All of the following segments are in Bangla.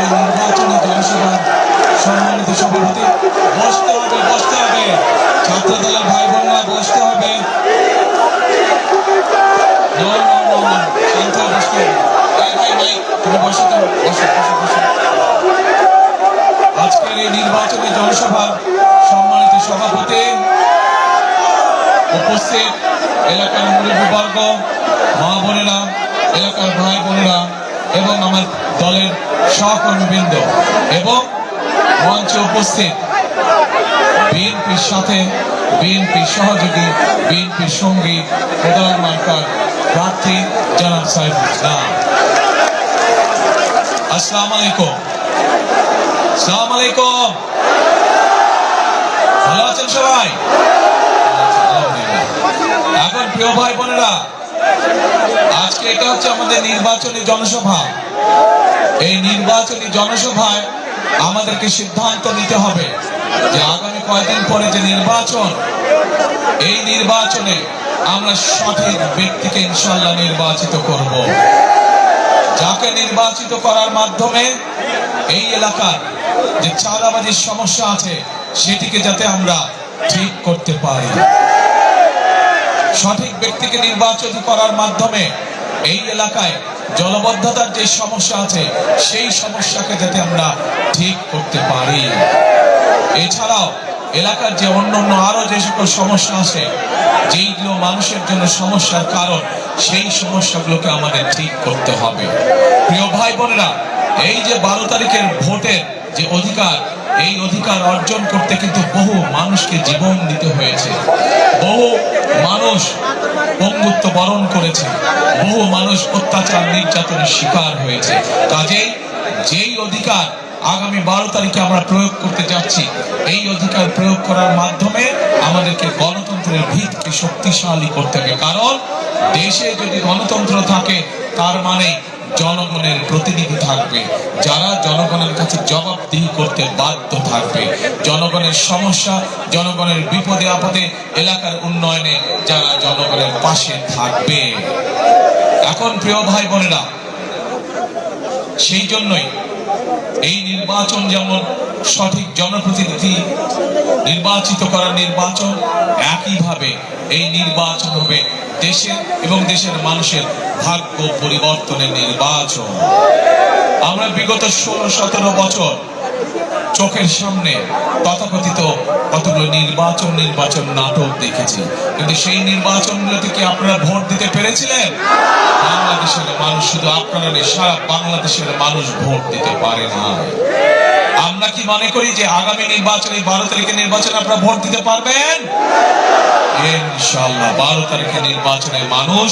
নির্বাচনী জনসভার সম্মানিত সভাপতি, বসতে হবে ছাত্র দলের ভাই বোনরা, বসতে হবে। আজকের এই নির্বাচনী জনসভার সম্মানিত সভাপতি, উপস্থিত এলাকার মুরব্বীবর্গ, মা বোনেরা, এলাকার ভাই বোনেরা এবং আমার দলের সহকর্মীবৃন্দ এবং মঞ্চে উপস্থিত বিএনপির সাথে বিএনপির সহযোগী, বিএনপির সঙ্গী, প্রধান মার্কার প্রার্থী জনাব সাইফুল ইসলাম। আসসালামু আলাইকুম। আসসালামু আলাইকুম। ভালো আছেন সবাই? এখন প্রিয় ভাই বোনেরা, আজকে এটা হচ্ছে আমাদের নির্বাচনী জনসভা। এই নির্বাচনী জনসভায় আমাদেরকে সিদ্ধান্ত নিতে হবে যে আগামী কয়েকদিন পরে যে নির্বাচন, এই নির্বাচনে আমরা সঠিক ব্যক্তিকে ইনশাআল্লাহ নির্বাচিত করব, যাকে নির্বাচিত করার মাধ্যমে এই এলাকার যে চাঁদাবাজির সমস্যা আছে সেটিকে যাতে আমরা ঠিক করতে পারি। সঠিক ব্যক্তিকে নির্বাচিত করার মাধ্যমে এই এলাকায় জলবদ্ধতার যে সমস্যা আছে সেই সমস্যাকে যাতে আমরা ঠিক করতে পারি। এছাড়াও এলাকার যে অন্যান্য আরো যে সকল সমস্যা আছে, যেইগুলো মানুষের জন্য সমস্যার কারণ, সেই সমস্যাগুলোকে আমাদের ঠিক করতে হবে। প্রিয় ভাই বোনেরা, এই যে 12 তারিখের ভোটের যে অধিকার, এই অধিকার অর্জন করতে কিন্তু বহু মানুষকে জীবন দিতে হয়েছে, বহু মানুষ পঙ্গুত্ব বরণ করেছে, বহু মানুষ অত্যাচার নির্যাতনের শিকার হয়েছে। কাজেই যেই অধিকার আগামী 12 তারিখে আমরা প্রয়োগ করতে যাচ্ছি, এই অধিকার প্রয়োগ করার মাধ্যমে আমাদেরকে গণতন্ত্রের ভিতকে শক্তিশালী করতে হবে। কারণ দেশে যদি গণতন্ত্র থাকে, তার মানে জনগণের প্রতিনিধি থাকবে, যারা জনগণের কাছে জবাবদিহি করতে বাধ্য থাকবে, জনগণের সমস্যা, জনগণের বিপদে আপদে, এলাকার উন্নয়নে যারা জনগণের পাশে থাকবে। এখন প্রিয় ভাই বোনেরা, সেই জন্যই এই নির্বাচন যেমন সঠিক জনপ্রতিনিধি নির্বাচিত করার নির্বাচন, একইভাবে এই নির্বাচন হবে দেশের এবং দেশের মানুষের ভাগ্য পরিবর্তনের নির্বাচন। আমরা বিগত 16-17 বছর চোখের সামনে তথাকথিত কতগুলো নির্বাচন নাটক দেখেছি, কিন্তু সেই নির্বাচনগুলোতে কি আপনারা ভোট দিতে পেরেছিলেন? বাংলাদেশের মানুষ, শুধু আপনারা নেই, সারা বাংলাদেশের মানুষ ভোট দিতে পারে না। আমরা কি মনে করি যে আগামী নির্বাচনে 12 তারিখের নির্বাচনে আপনারা ভোট দিতে পারবেন? ইনশাআল্লাহ 12 তারিখের নির্বাচনে মানুষ,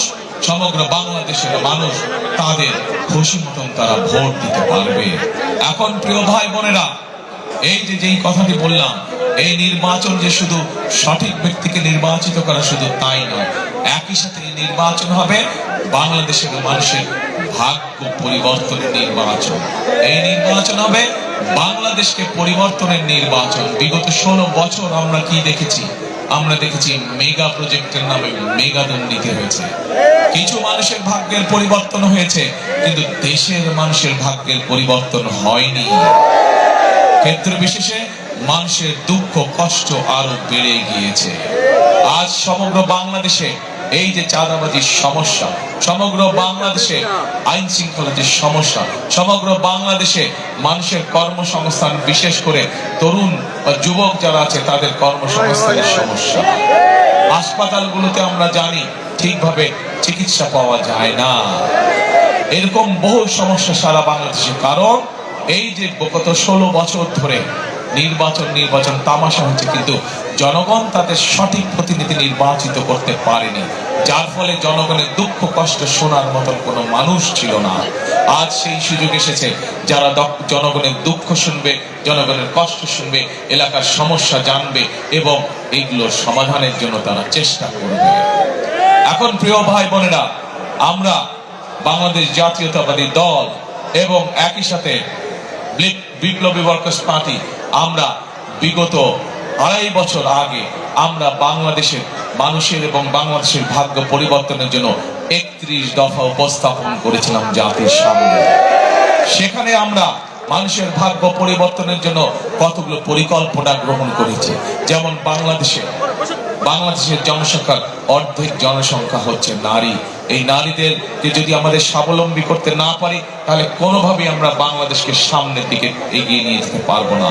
সমগ্র বাংলাদেশের মানুষ তাদের খুশি মতন তারা ভোট দিতে পারবে। এখন প্রিয় ভাই বোনেরা, এই যে যেই কথাটি বললাম, এই নির্বাচন যে শুধু সঠিক ব্যক্তিকে নির্বাচিত করা শুধু তাই নয়, একই সাথে এই নির্বাচন হবে বাংলাদেশের মানুষের ভাগ্য পরিবর্তনের নির্বাচন। এই নির্বাচন হবে বাংলাদেশকে পরিবর্তনের নির্বাচন। বিগত 16 বছর আমরা কি দেখেছি? আমরা দেখেছি মেগা প্রজেক্টের নামে মেগা দুর্নীতি হয়েছে। কিছু মানুষের ভাগ্যের পরিবর্তন হয়েছে, কিন্তু দেশের মানুষের ভাগ্যের পরিবর্তন হয়নি। ক্ষেত্র বিশেষে মানুষের দুঃখ কষ্ট আরো বেড়ে গিয়েছে। আজ সমগ্র বাংলাদেশে এই যে চাঁদাবাজির সমস্যা, সমগ্র বাংলাদেশে আইন শৃঙ্খলার যে সমস্যা, সমগ্র বাংলাদেশে মানুষের কর্মসংস্থান, বিশেষ করে তরুণ বা যুবক যারা আছে তাদের কর্মসংস্থানের সমস্যা। হাসপাতালগুলোতে আমরা জানি ঠিকভাবে চিকিৎসা পাওয়া যায় না। এরকম বহু সমস্যা সারা বাংলাদেশে। কারণ এই যে গত 16 বছর ধরে নির্বাচন তামাশা হচ্ছে, কিন্তু জনগণ তাদের সঠিক প্রতিনিধি নির্বাচিত করতে পারেনি, যার ফলে জনগণের দুঃখ কষ্ট শোনার মতন কোনো মানুষ ছিল না। আজ সেই সুযোগ এসেছে, যারা জনগণের দুঃখ শুনবে, জনগণের কষ্ট শুনবে, এলাকার সমস্যা জানবে এবং এইগুলোর সমাধানের জন্য তারা চেষ্টা করবে। এখন প্রিয় ভাই বোনেরা, আমরা বাংলাদেশ জাতীয়তাবাদী দল এবং একই সাথে বিপ্লবী ওয়ার্কার্স পার্টি, আমরা বিগত 2.5 বছর আগে আমরা বাংলাদেশের মানুষের এবং বাংলাদেশের ভাগ্য পরিবর্তনের জন্য 31 দফা উপস্থাপন করেছিলাম জাতির সামনে। সেখানে আমরা মানুষের ভাগ্য পরিবর্তনের জন্য কতগুলো পরিকল্পনা গ্রহণ করেছি। যেমন বাংলাদেশের জনসংখ্যার অর্ধেক জনসংখ্যা হচ্ছে নারী। এই নারীদেরকে যদি আমাদের স্বাবলম্বী করতে না পারি, তাহলে কোনোভাবেই আমরা বাংলাদেশকে সামনের দিকে এগিয়ে নিয়ে যেতে পারবো না।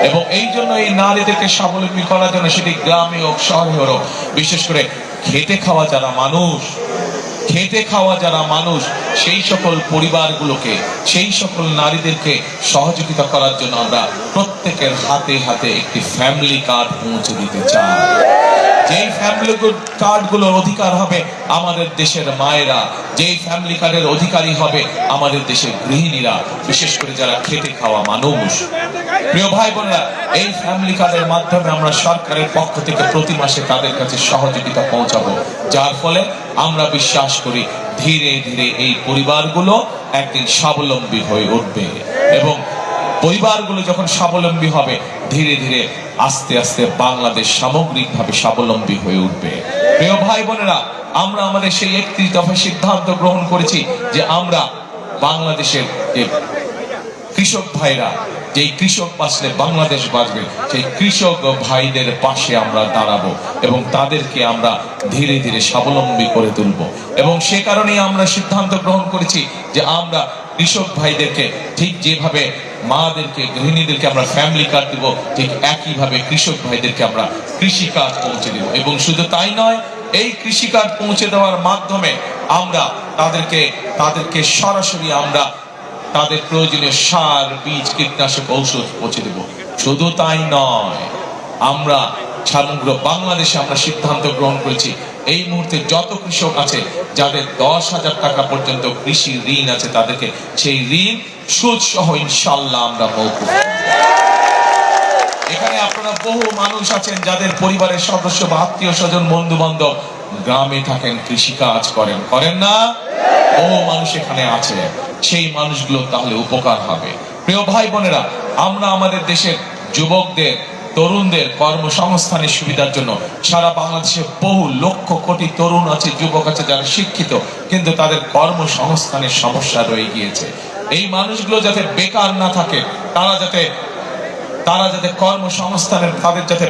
এবং এই জন্য এই নারীদেরকে স্বাবলম্বী করার জন্য, সেটি গ্রামে হোক শহরে হোক, বিশেষ করে খেটে খাওয়া যারা মানুষ সেই সকল পরিবারগুলোকে, সেই সকল নারীদেরকে সহযোগিতা করার জন্য আমরা প্রত্যেকের হাতে হাতে একটি ফ্যামিলি কার্ড পৌঁছে দিতে চাই। যেই ফ্যামিলি কার্ডগুলোর অধিকার হবে আমাদের দেশের মায়েরা, যেই ফ্যামিলি কার্ডের অধিকারী হবে আমাদের দেশের গৃহিণীরা, বিশেষ করে যারা খেটে খাওয়া মানুষ। প্রিয় ভাই বোনেরা, এই ফ্যামিলি কার্ডের মাধ্যমে আমরা সরকারের পক্ষ থেকে প্রতি মাসে তাদের কাছে সহযোগিতা পৌঁছাবো, যার ফলে আমরা বিশ্বাস করি ধীরে ধীরে এই পরিবারগুলো একদিন স্বাবলম্বী হয়ে উঠবে। এবং পরিবারগুলো যখন স্বাবলম্বী হবে, ধীরে ধীরে আস্তে আস্তে বাংলাদেশ সামগ্রিকভাবে স্বাবলম্বী হয়ে উঠবে। প্রিয় ভাই বোনেরা, আমরা আমাদের সেই 31 দফা সিদ্ধান্ত গ্রহণ করেছি যে আমরা বাংলাদেশের যে কৃষক ভাইরা, যেই কৃষক বাঁচলে বাংলাদেশ বাঁচবে, সেই কৃষক ভাইদের পাশে আমরা দাঁড়াবো এবং তাদেরকে আমরা ধীরে ধীরে স্বাবলম্বী করে তুলব। এবং সে কারণেই আমরা সিদ্ধান্ত গ্রহণ করেছি যে আমরা কৃষক ভাইদেরকে ঠিক যেভাবে মাদেরকে, গৃহিণীদেরকে আমরা ফ্যামিলি কার্ড দিব, ঠিক একইভাবে কৃষক ভাইদেরকে আমরা কৃষি কার্ড পৌঁছে দেব। এবং শুধু তাই নয়, এই কৃষি কার্ড পৌঁছে দেওয়ার মাধ্যমে আমরা তাদেরকে সরাসরি আমরা তাদের প্রয়োজনীয় সার, বীজ, কীটনাশক, ঔষধ পৌঁছে দেব। শুধু তাই নয়, আমরা সমগ্র বাংলাদেশে আমরা সিদ্ধান্ত গ্রহণ করেছি এই মুহূর্তে যত কৃষক আছে যাদের 10,000 টাকা পর্যন্ত কৃষি ঋণ আছে, তাদেরকে সেই ঋণ সুদ সহ ইনশাআল্লাহ আমরা মওকুফ করব। এখানে আপনারা বহু মানুষ আছেন যাদের পরিবারের সদস্য বা আত্মীয় স্বজন, বন্ধু বান্ধব গ্রামে থাকেন, কৃষি কাজ করেন না? বহু মানুষ এখানে আছে, সেই মানুষগুলো তাহলে উপকার হবে। প্রিয় ভাই বোনেরা, আমরা আমাদের দেশের যুবকদের, তরুণদের কর্মসংস্থানের সুবিধার জন্য সারা বাংলাদেশে বহু লক্ষ কোটি তরুণ আছে, যুবক আছে যারা শিক্ষিত, কিন্তু তাদের কর্মসংস্থানের সমস্যা রয়ে গিয়েছে। এই মানুষগুলো যাতে বেকার না থাকে, তারা যাতে কর্মসংস্থানের তাদের যাতে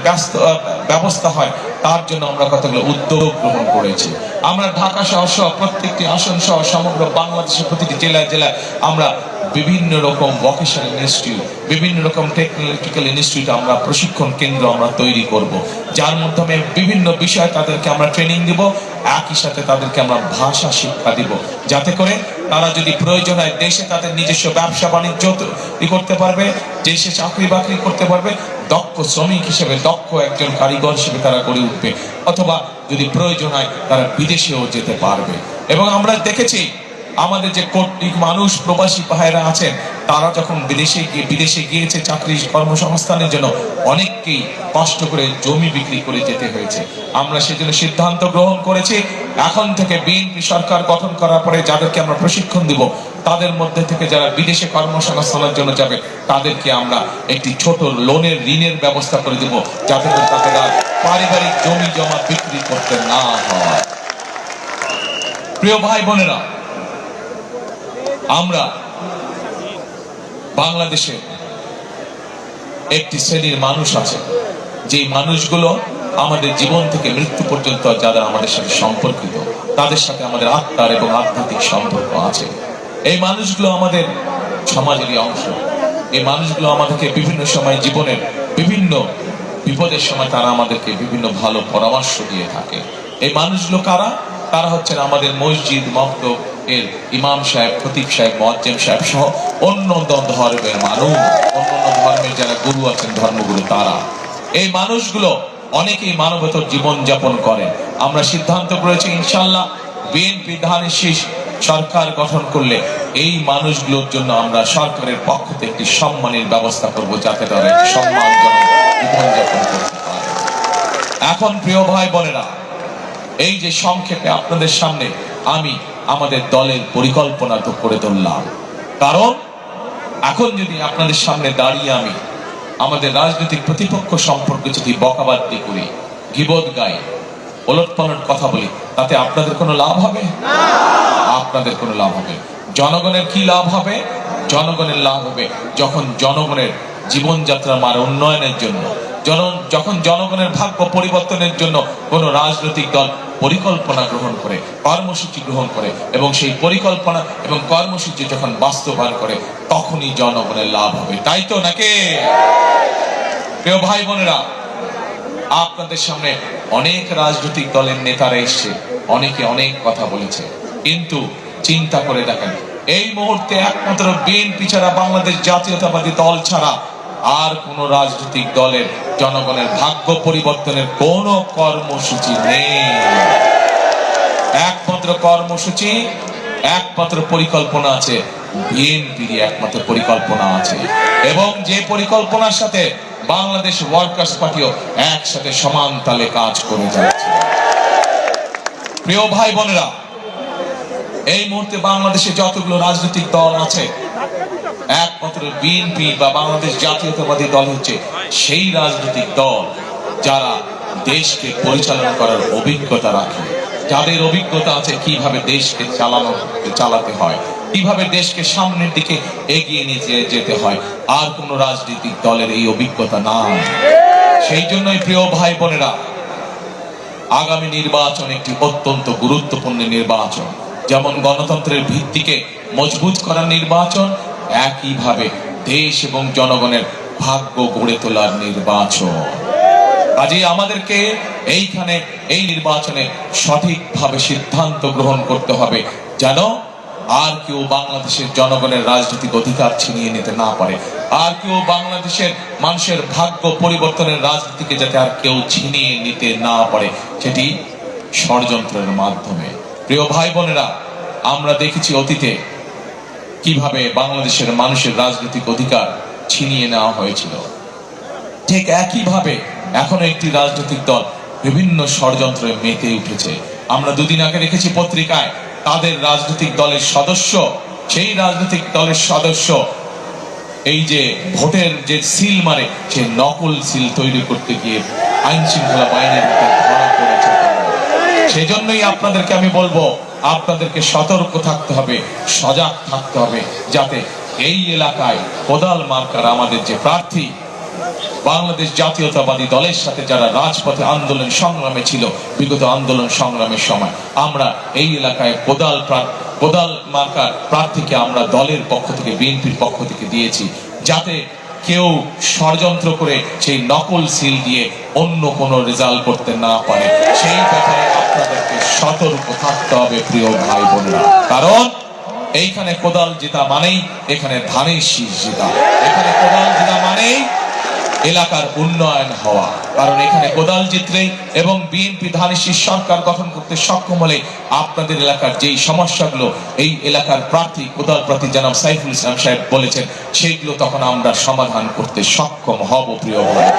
ব্যবস্থা হয়, তার জন্য আমরা কতগুলো উদ্যোগ গ্রহণ করেছি। আমরা ঢাকা সহ প্রত্যেকটি আসন সহ সমগ্র বাংলাদেশের প্রতিটি জেলায় আমরা বিভিন্ন রকম ভোকেশনাল ইনস্টিটিউট, বিভিন্ন রকম টেকনোলজিক্যাল ইনস্টিটিউট, আমরা প্রশিক্ষণ কেন্দ্র আমরা তৈরি করব, যার মাধ্যমে বিভিন্ন বিষয়ে তাদেরকে আমরা ট্রেনিং দিব। একই সাথে তাদেরকে আমরা ভাষা শিক্ষা দিব, যাতে করে তারা যদি প্রয়োজন হয় দেশে তাদের নিজস্ব ব্যবসা বাণিজ্য করতে পারবে, দেশে চাকরি বাকরি করতে পারবে, দক্ষ শ্রমিক হিসেবে, দক্ষ একজন কারিগর হিসেবে তারা গড়ে উঠবে, অথবা যদি প্রয়োজন হয় তারা বিদেশেও যেতে পারবে। এবং আমরা দেখেছি আমাদের যে কোটি মানুষ প্রবাসী ভাইরা আছেন, তারা যখন বিদেশে গিয়েছে চাকরি কর্মসংস্থানের জন্য, অনেককেই কষ্ট করে জমি বিক্রি করে যেতে হয়েছে। আমরা সেজন্য সিদ্ধান্ত গ্রহণ করেছি, এখন থেকে বিএনপি সরকার গঠন করার পরে যাদেরকে আমরা প্রশিক্ষণ দিব, তাদের মধ্যে থেকে যারা বিদেশে কর্মসংস্থানের জন্য যাবে, তাদেরকে আমরা একটি ছোট ঋণের ব্যবস্থা করে দেব, যাতে করে তাদের আর পারিবারিক জমি জমা বিক্রি করতে না হয়। প্রিয় ভাই বোনেরা, আমরা বাংলাদেশে একটি শ্রেণীর মানুষ আছে, যে মানুষগুলো আমাদের জীবন থেকে মৃত্যু পর্যন্ত যারা আমাদের সাথে সম্পর্কিত, তাদের সাথে আমাদের আত্মার এবং আধ্যাত্মিক সম্পর্ক আছে। এই মানুষগুলো আমাদের সমাজেরই অংশ। এই মানুষগুলো আমাদেরকে বিভিন্ন সময়, জীবনের বিভিন্ন বিপদের সময় তারা আমাদেরকে বিভিন্ন ভালো পরামর্শ দিয়ে থাকে। এই মানুষগুলো কারা? তারা হচ্ছেন আমাদের মসজিদ, মক্তব এর ইমাম সাহেব, খতিব সাহেব, মুয়াজ্জিম সাহেব সহ অন্য ধর্মের মানুষ, অন্য ধর্মের যারা গুরু আছেন, ধর্মগুরু, তারা। এই মানুষগুলো অনেকেই মানবতার জীবন যাপন করে। আমরা সিদ্ধান্ত করেছি ইনশাআল্লাহ বিএনপি ধানের শীষ সরকার গঠন করলে এই মানুষগুলোর জন্য আমরা সরকারের পক্ষ থেকে একটি সম্মানের ব্যবস্থা করব, যাতে তারা সম্মানজনক জীবন যাপন করতে পারে। এখন প্রিয় ভাই বোনেরা, এই যে সংক্ষেপে আপনাদের সামনে আমি আমাদের দলের পরিকল্পনা তো করে ধরলাম, কারণ এখন যদি আপনাদের সামনে দাঁড়িয়ে আমি আমাদের রাজনৈতিক প্রতিপক্ষ সম্পর্কে যদি বকাবাদি করি, গীবত গাই, ওলটপালট কথা বলি, তাতে আপনাদের কোনো লাভ হবে? আপনাদের কোনো লাভ হবে? জনগণের কি লাভ হবে? জনগণের লাভ হবে যখন জনগণের জীবনযাত্রার মান উন্নয়নের জন্য, যখন জনগণের ভাগ্য পরিবর্তনের জন্য কোন রাজনৈতিক দল পরিকল্পনা গ্রহণ করে, কর্মসূচি গ্রহণ করে, এবং সেই পরিকল্পনা এবং কর্মসূচি যখন বাস্তবায়ন করে, তখনই জনগণের লাভ হবে। তাই তো নাকি? প্রিয় ভাই বোনেরা, আপনাদের সামনে অনেক রাজনৈতিক দলের নেতারা এসছে, অনেকে অনেক কথা বলেছে, কিন্তু চিন্তা করে দেখেন, এই মুহূর্তে একমাত্র বিএনপি ছাড়া, বাংলাদেশ জাতীয়তাবাদী দল ছাড়া আর কোন রাজনৈতিক দলের জনগণের ভাগ্য পরিবর্তনের কোন কর্মসূচি নেই। একমাত্র কর্মসূচি, একমাত্র পরিকল্পনা আছে বিএনপির, একমাত্র পরিকল্পনা আছে, এবং যে পরিকল্পনার সাথে বাংলাদেশ ওয়ার্কার্স পার্টিও একসাথে সমান তালে কাজ করে যাচ্ছে। প্রিয় ভাই বোনেরা, এই মুহূর্তে বাংলাদেশে যতগুলো রাজনৈতিক দল আছে, একমাত্র বিএনপি বা বাংলাদেশ জাতীয়তাবাদী দল হচ্ছে সেই রাজনৈতিক দল যারা দেশকে পরিচালনা করার অভিজ্ঞতা রাখে, যাদের অভিজ্ঞতা আছে কিভাবে দেশকে চালাতে হয়, কিভাবে দেশকে সামনের দিকে এগিয়ে নিয়ে যেতে হয়। আর কোন রাজনৈতিক দলের এই অভিজ্ঞতা নাই। সেই জন্যই প্রিয় ভাই বোনেরা, আগামী নির্বাচন একটি অত্যন্ত গুরুত্বপূর্ণ নির্বাচন। যেমন গণতন্ত্রের ভিত্তিকে মজবুত করার নির্বাচন, একইভাবে দেশ এবং জনগণের ভাগ্য গড়ে তোলার নির্বাচন। কাজেই আমাদেরকে এইখানে এই নির্বাচনে সঠিকভাবে সিদ্ধান্ত গ্রহণ করতে হবে, যেন আর কেউ বাংলাদেশের জনগণের রাজনৈতিক অধিকার ছিনিয়ে নিতে না পারে, আর কেউ বাংলাদেশের মানুষের ভাগ্য পরিবর্তনের রাজনীতিকে যাতে আর কেউ ছিনিয়ে নিতে না পারে, সেটি ষড়যন্ত্রের মাধ্যমে। প্রিয় ভাই বোনেরা, আমরা দেখেছি অতীতে কিভাবে বাংলাদেশের মানুষের রাজনৈতিক অধিকার ছিনিয়ে নেওয়া হয়েছিল। ঠিক একইভাবে এখনো একটি রাজনৈতিক দল বিভিন্ন ষড়যন্ত্রে মেতে উঠেছে। আমরা দুদিন আগে দেখেছি পত্রিকায়, তাদের রাজনৈতিক দলের সদস্য, সেই রাজনৈতিক দলের সদস্য এই যে ভোটের যে সিল মারে, সে নকল সিল তৈরি করতে গিয়ে আইন শৃঙ্খলা বাহিনীর ধরা পড়েছে। সেজন্যই আপনাদেরকে আমি বলবো, আপনাদেরকে সতর্ক থাকতে হবে, সজাগ থাকতে হবে, যাতে এই এলাকায় কোদাল মার্কার আমাদের যে প্রার্থী, বাংলাদেশ জাতীয়তাবাদী দলের সাথে যারা রাজপথে আন্দোলন সংগ্রামে ছিল, বিগত আন্দোলন সংগ্রামের সময় আমরা এই এলাকায় কোদাল মার্কার প্রার্থীকে আমরা দলের পক্ষ থেকে, বিএনপির পক্ষ থেকে দিয়েছি, যাতে কেউ ষড়যন্ত্র করে সেই নকল সিল দিয়ে অন্য কোনো রেজাল্ট করতে না পারে। সেই ব্যাপারে আপনাদেরকে সতর্ক থাকতে হবে প্রিয় ভাই বোনেরা, কারণ এইখানে কোদাল জেতা মানেই এখানে ধানের শীষ জেতা, এখানে কোদাল জেতা মানেই এলাকার উন্নয়ন হওয়া। কারণ এখানে কোদাল জিতলেই এবং বিএনপি ধানের শীষ সরকার গঠন করতে সক্ষম হলে আপনাদের এলাকার যেই সমস্যাগুলো এই এলাকার প্রার্থী, কোদাল প্রার্থী জনাব সাইফুল ইসলাম সাহেব বলেছেন, সেইগুলো তখন আমরা সমাধান করতে সক্ষম হব। প্রিয় ভাই,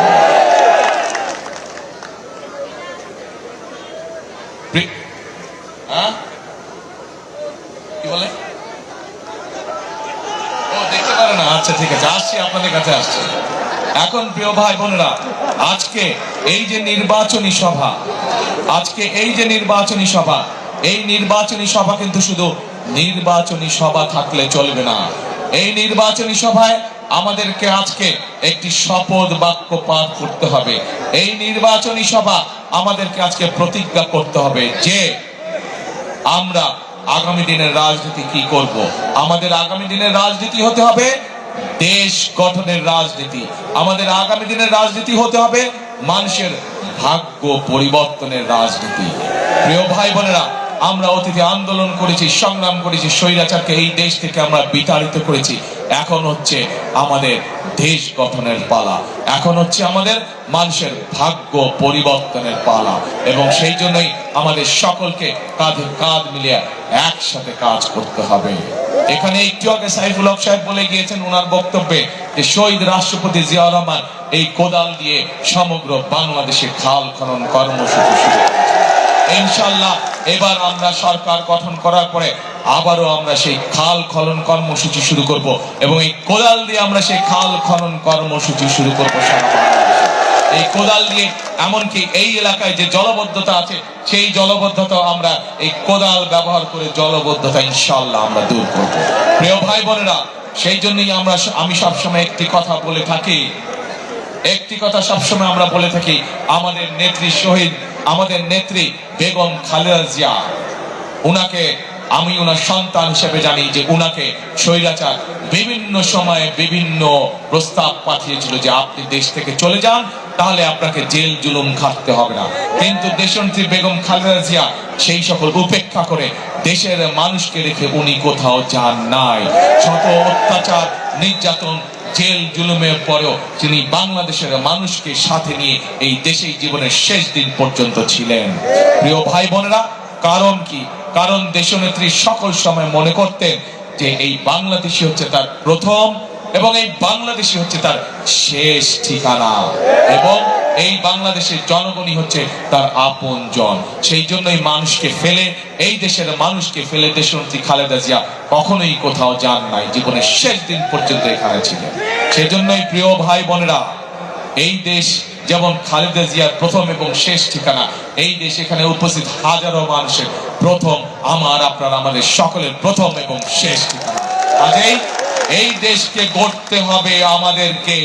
কি বলে? ও, দেখতে পারে না? আচ্ছা, ঠিক আছে, আসছি, আপনাদের কাছে আসছি। এখন প্রিয় ভাই বোনেরা, আজকে এই যে নির্বাচনী সভা, এই নির্বাচনী সভা কিন্তু শুধু নির্বাচনী সভা থাকলে চলবে না। এই নির্বাচনী সভায় আমাদেরকে আজকে একটি শপথ বাক্য পাঠ করতে হবে। এই নির্বাচনী সভা আমাদেরকে আজকে প্রতিজ্ঞা করতে হবে যে আমরা আগামী দিনের রাজনীতি কি করব। আমাদের আগামী দিনের রাজনীতি হতে হবে দেশ গঠনের রাজনীতি। আমাদের আগামী দিনের রাজনীতি হতে হবে মানুষের ভাগ্য পরিবর্তনের রাজনীতি। প্রিয় ভাই বোনেরা, আমরা অতীতে আন্দোলন করেছি, সংগ্রাম করেছি, স্বৈরাচারকে এই দেশ থেকে আমরা বিতাড়িত করেছি। এখন হচ্ছে আমাদের দেশ গঠনের পালা, এখন হচ্ছে আমাদের মানুষের ভাগ্য পরিবর্তনের পালা, এবং সেই জন্যই আমাদের সকলকে কাঁধে কাঁধ মিলিয়ে একসাথে কাজ করতে হবে। এখানে একটু আগে সাইফুল হক সাহেব বলে গিয়েছেন ওনার বক্তব্যে যে শহীদ রাষ্ট্রপতি জিয়াউর রহমান এই কোদাল দিয়ে সমগ্র বাংলাদেশে খাল খনন কর্মসূচি শুরু করেছেন। ইনশাআল্লাহ এবার আমরা সরকার গঠন করার পরে আবারও আমরা সেই খাল খনন কর্মসূচি শুরু করব, এবং এই কোদাল দিয়ে আমরা সেই খাল খনন কর্মসূচি শুরু করবো সারা বাংলাদেশে। এই কোদাল দিয়ে, এমনকি এই এলাকায় যে জলবদ্ধতা আছে সেই জলবদ্ধতা আমরা এই কোদাল ব্যবহার করে জলবদ্ধতা ইনশাআল্লাহ আমরা দূর করব। প্রিয় ভাই বোনেরা, সেই জন্যই আমি সবসময় একটি কথা বলে থাকি, আমরা বলে থাকি, আমাদের নেত্রী শহীদ, আমাদের নেত্রী বেগম খালেদা জিয়া, উনাকে আমি ওনার সন্তান হিসেবে জানি যে উনাকে স্বৈরাচার বিভিন্ন সময়ে বিভিন্ন প্রস্তাব পাঠিয়েছিল যে আপনি দেশ থেকে চলে যান, তাহলে আপনাকে জেল জুলুম খাটতে হবে না। কিন্তু দেশনেত্রী বেগম খালেদা জিয়া সেই সকল উপেক্ষা করে দেশের মানুষকে রেখে উনি কোথাও যান নাই। শত অত্যাচার, নির্যাতন, জেল জুলুমের পরেও তিনি বাংলাদেশের মানুষকে সাথে নিয়ে এই দেশেই জীবনের শেষ দিন পর্যন্ত ছিলেন। প্রিয় ভাই বোনেরা, কারণ কি? কারণ দেশনেত্রী সকল সময় মনে করতেন যে এই বাংলাদেশই হচ্ছে তার প্রথম এবং এই বাংলাদেশই হচ্ছে তার শেষ ঠিকানা, এবং এই বাংলাদেশের জনগণই হচ্ছে তার আপনজন। সেই জন্যই মানুষকে ফেলে, এই দেশের মানুষকে ফেলে দেশনেত্রী খালেদা জিয়া কখনোই কোথাও যান নাই, জীবনের শেষ দিন পর্যন্ত এখানে ছিলেন। সেই জন্যই প্রিয় ভাই বোনেরা, এই দেশ যেমন খালেদা জিয়ার প্রথম এবং শেষ ঠিকানা, এই দেশ এখানে উপস্থিত হাজারো মানুষের প্রথম, আপনার আমাদের সকলের প্রথম এবং শেষ ঠিকানা। কাজেই এই দেশকে গড়তে হবে আমাদেরকে,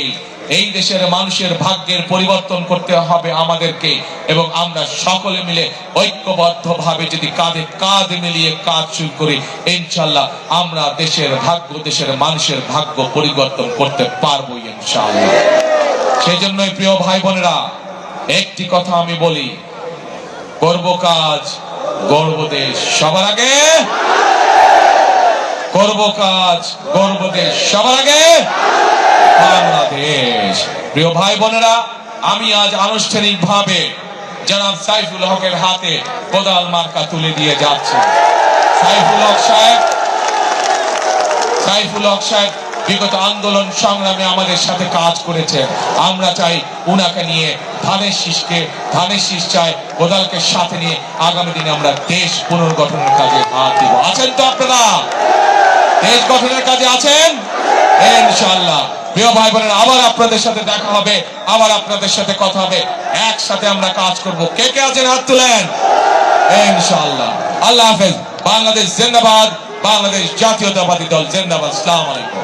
এই দেশের মানুষের ভাগ্যের পরিবর্তন করতে হবে আমাদেরকে, এবং আমরা সকলে মিলে ঐক্যবদ্ধভাবে যদি কাঁধে কাঁধ মিলিয়ে কাজ শুরু করি, ইনশাআল্লাহ আমরা দেশের ভাগ্য, দেশের মানুষের ভাগ্য পরিবর্তন করতে পারবো ইনশাআল্লাহ। সেই জন্যই প্রিয় ভাই বোনেরা, একটি কথা আমি বলি, করব কাজ, গর্ব দেশ সবার আগে, করব কাজ, গর্ব দেশ সবার আগে, বাংলাদেশ। প্রিয় ভাই বোনেরা, আমি আজ আনুষ্ঠানিকভাবে জনাব সাইফুল হকের হাতে কোদাল মার্কা তুলে দিয়ে যাচ্ছি। সাইফুল হক সাহেব বিগত আন্দোলন সংগ্রামে আমাদের সাথে কাজ করেছেন। আমরা চাই উনাকে নিয়ে ধানের শীষ চাই, কোদালকে সাথে নিয়ে আগামী দিনে আমরা দেশ পুনর্গঠনের কাজে হাত দিব। আছেন তো আপনারা? দেশ গঠনের কাজে আছেন ইনশাআল্লাহ। প্রিয় ভাই বোনেরা, আবার আপনাদের সাথে দেখা হবে, আবার আপনাদের সাথে কথা হবে, একসাথে আমরা কাজ করব। কে কে আছেন হাত তুলেন ইনশাআল্লাহ। আল্লাহ হাফেজ। বাংলাদেশ জিন্দাবাদ, বাংলাদেশ জাতীয়তাবাদী দল জিন্দাবাদ। আসসালামু আলাইকুম।